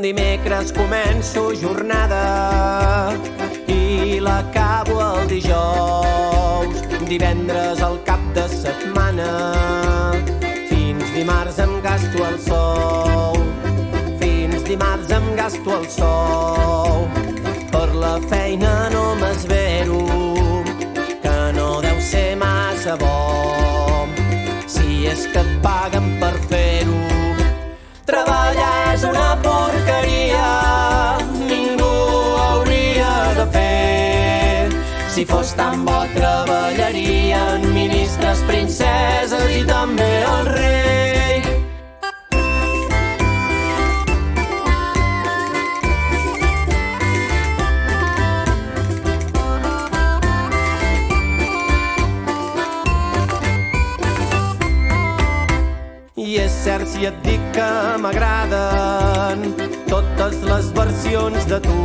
Dimecres començo jornada i l'acabo el dijous. Divendres al cap de setmana, fins dimarts em gasto el sou. Fins dimarts em gasto el sou. Per la feina no m'esvero, que no deu ser massa bo, si és que et paguen per fer-ho. Treballar és una porqueria, ningú ho hauria de fer. Si fos tan bo treballarien ministres, princeses i també el rei. I és cert, si et dic que m'agraden totes les versions de tu.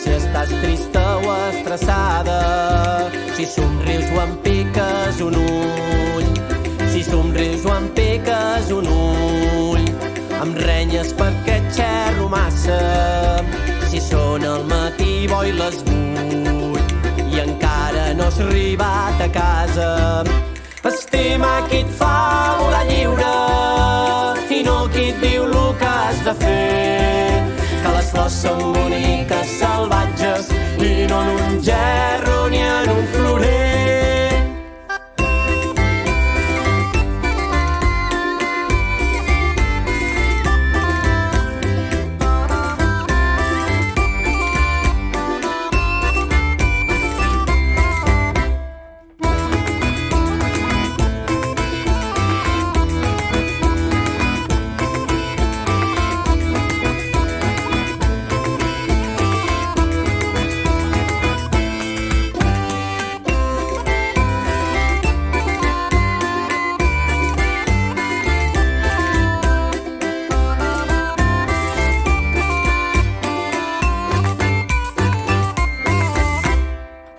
Si estàs trista o estressada, si somrius o em piques un ull. Si somrius o em piques un ull. Em renyes perquè et xerro massa, si són al matí bo i les 8 i encara no has arribat a casa. Estima qui et fa volar lliure i no qui et diu el que has de fer. Que les flors són boniques, salvatges, i no en un gerro ni en un florer.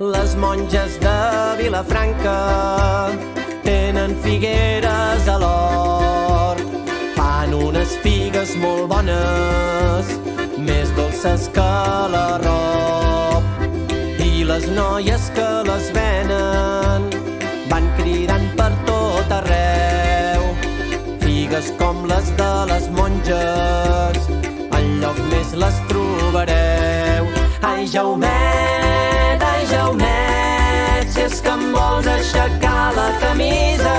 Les monges de Vilafranca tenen figueres a l'hort. Fan unes figues molt bones, més dolces que l'arrop. I les noies que les venen van cridant per tot arreu. Figues com les de les monges, enlloc més les trobareu. Ai, Jaumet, si és que em vols aixecar la camisa,